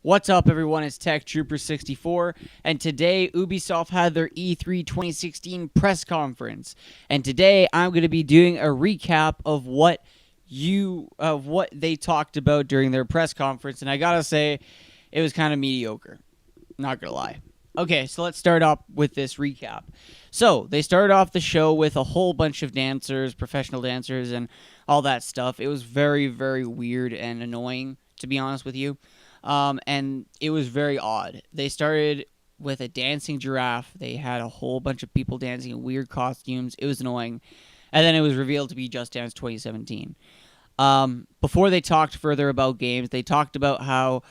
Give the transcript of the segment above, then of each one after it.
What's up, everyone? It's Tech Trooper 64, and today Ubisoft had their E3 2016 press conference. And today I'm going to be doing a recap of what they talked about during their press conference, and I gotta say, it was kind of mediocre. Not gonna lie. Okay, so let's start off with this recap. So they started off the show with a whole bunch of dancers, professional dancers, and all that stuff. It was very, very weird and annoying, to be honest with you. And it was very odd. They started with a dancing giraffe. They had a whole bunch of people dancing in weird costumes. It was annoying. And then it was revealed to be Just Dance 2017. Before they talked further about games, they talked about how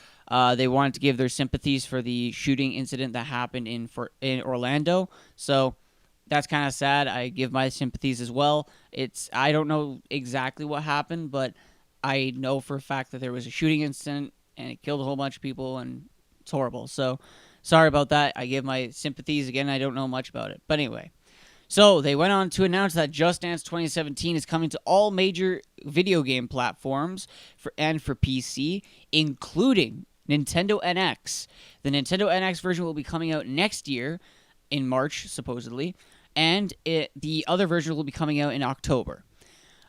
they wanted to give their sympathies for the shooting incident that happened in Orlando. So that's kind of sad. I give my sympathies as well. I don't know exactly what happened, but I know for a fact that there was a shooting incident and it killed a whole bunch of people, and it's horrible. So sorry about that. I give my sympathies. Again, I don't know much about it. But anyway. So they went on to announce that Just Dance 2017 is coming to all major video game platforms for PC, including Nintendo NX. The Nintendo NX version will be coming out next year in March, supposedly, and the other version will be coming out in October.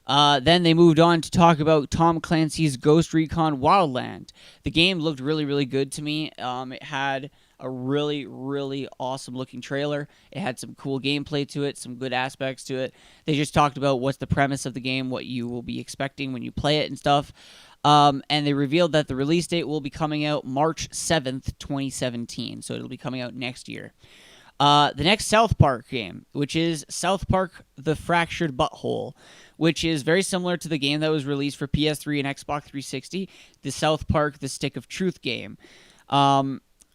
Then they moved on to talk about Tom Clancy's Ghost Recon Wildland. The game looked really, really good to me. It had a really, really awesome looking trailer. It had some cool gameplay to it, some good aspects to it. They just talked about what's the premise of the game, what you will be expecting when you play it and stuff. And they revealed that the release date will be coming out March 7th, 2017. So it'll be coming out next year. The next South Park game, which is South Park The Fractured Butthole, which is very similar to the game that was released for PS3 and Xbox 360, the South Park The Stick of Truth game,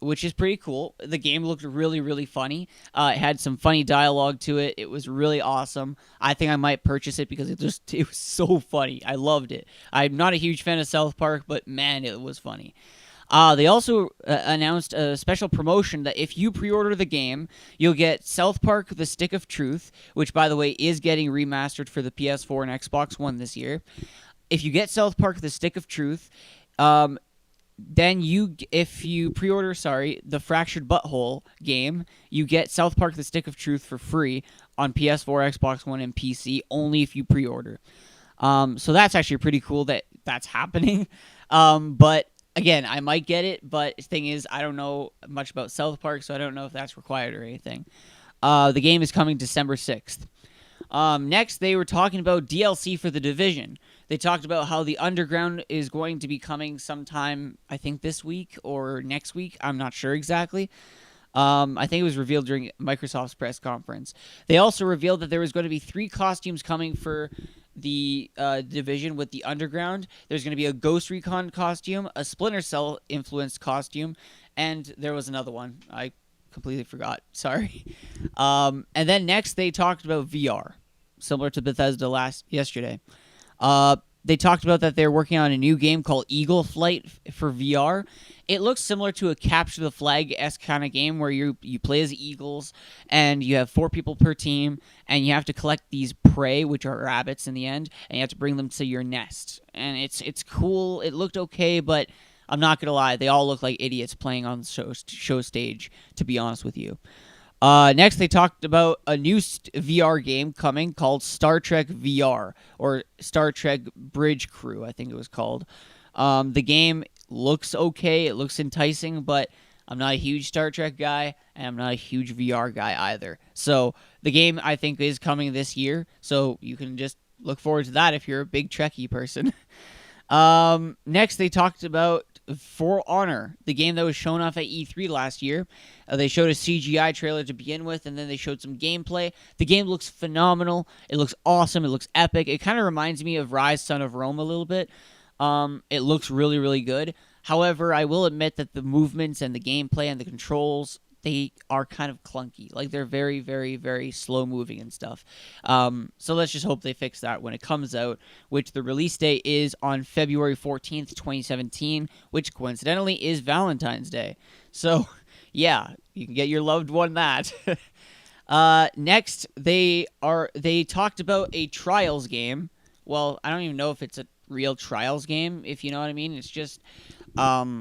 which is pretty cool. The game looked really, really funny. It had some funny dialogue to it. It was really awesome. I think I might purchase it because it was so funny. I loved it. I'm not a huge fan of South Park, but man, it was funny. They also announced a special promotion that if you pre-order the game, you'll get South Park The Stick of Truth, which, by the way, is getting remastered for the PS4 and Xbox One this year. If you get South Park The Stick of Truth, then if you pre-order, the Fractured Butthole game, you get South Park The Stick of Truth for free on PS4, Xbox One, and PC, only if you pre-order. So that's actually pretty cool that that's happening. But again, I might get it, but the thing is, I don't know much about South Park, so I don't know if that's required or anything. The game is coming December 6th. Next, they were talking about DLC for The Division. They talked about how the Underground is going to be coming sometime, I think this week or next week. I'm not sure exactly. I think it was revealed during Microsoft's press conference. They also revealed that there was going to be 3 costumes coming for the Division with the Underground. There's going to be a Ghost Recon costume, a Splinter Cell influenced costume, and there was another one. I completely forgot. Sorry. And then next they talked about VR, similar to Bethesda yesterday. They talked about that they're working on a new game called Eagle Flight for VR. It looks similar to a Capture the Flag-esque kind of game where you play as eagles and you have 4 people per team and you have to collect these prey, which are rabbits in the end, and you have to bring them to your nest. And it's cool. It looked okay, but I'm not going to lie. They all look like idiots playing on the show stage, to be honest with you. Next, they talked about a new VR game coming called Star Trek VR, or Star Trek Bridge Crew, I think it was called. The game looks okay. It looks enticing, but I'm not a huge Star Trek guy, and I'm not a huge VR guy either. So the game, I think, is coming this year, so you can just look forward to that if you're a big Trekkie person. Next, they talked about For Honor, the game that was shown off at E3 last year. They showed a CGI trailer to begin with, and then they showed some gameplay. The game looks phenomenal. It looks awesome. It looks epic. It kind of reminds me of Rise, Son of Rome a little bit. It looks really, really good. However, I will admit that the movements and the gameplay and the controls, they are kind of clunky. Like, they're very, very, very slow moving and stuff. So let's just hope they fix that when it comes out, which the release date is on February 14th, 2017, which coincidentally is Valentine's Day. So, yeah, you can get your loved one that. Next, they talked about a Trials game. Well, I don't even know if it's a real Trials game, if you know what I mean. It's just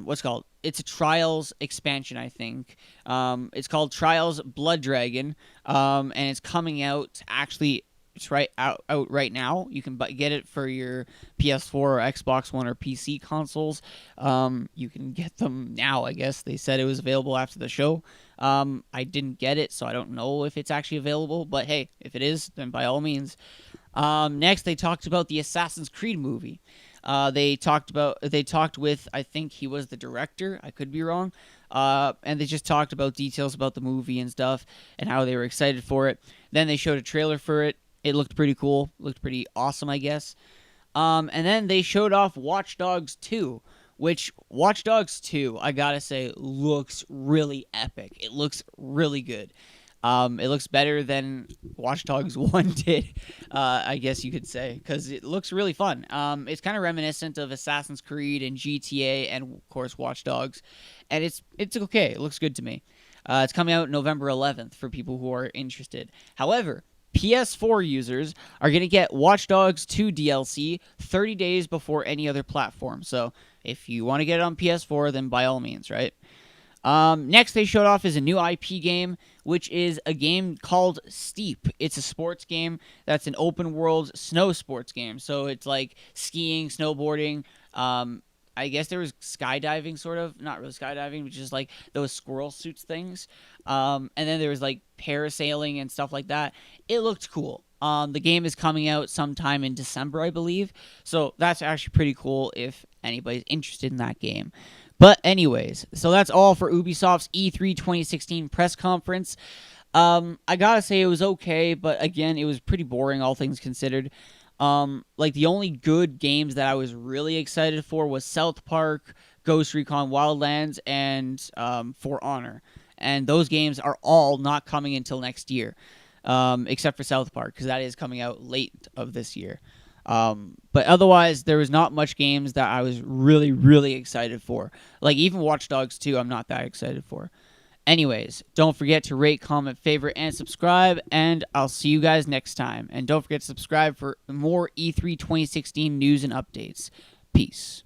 what's it called? It's a Trials expansion, I think. It's called Trials Blood Dragon, and it's coming out actually. It's out right now. You can get it for your PS4 or Xbox One or PC consoles. You can get them now. I guess they said it was available after the show. I didn't get it, so I don't know if it's actually available. But hey, if it is, then by all means. Next, they talked about the Assassin's Creed movie. They talked with, I think he was the director. I could be wrong. And they just talked about details about the movie and stuff and how they were excited for it. Then they showed a trailer for it. It looked pretty cool. Looked pretty awesome, I guess. And then they showed off Watch Dogs 2, which Watch Dogs 2, I gotta say, looks really epic. It looks really good. It looks better than Watch Dogs 1 did, I guess you could say, because it looks really fun. It's kind of reminiscent of Assassin's Creed and GTA and, of course, Watch Dogs, and it's okay. It looks good to me. It's coming out November 11th for people who are interested. However, PS4 users are going to get Watch Dogs 2 DLC 30 days before any other platform. So if you want to get it on PS4, then by all means, right? Next they showed off is a new IP game, which is a game called Steep. It's a sports game that's an open world snow sports game. So it's like skiing, snowboarding, I guess there was skydiving, sort of. Not really skydiving, but just like those squirrel suits things. And then there was like parasailing and stuff like that. It looked cool. The game is coming out sometime in December, I believe. So that's actually pretty cool if anybody's interested in that game. But anyways, so that's all for Ubisoft's E3 2016 press conference. I gotta say it was okay, but again, it was pretty boring, all things considered. Like the only good games that I was really excited for was South Park, Ghost Recon Wildlands, and For Honor. And those games are all not coming until next year, except for South Park, because that is coming out late of this year. But otherwise, there was not much games that I was really, really excited for. Like even Watch Dogs 2, I'm not that excited for. Anyways, don't forget to rate, comment, favorite, and subscribe, and I'll see you guys next time. And don't forget to subscribe for more E3 2016 news and updates. Peace.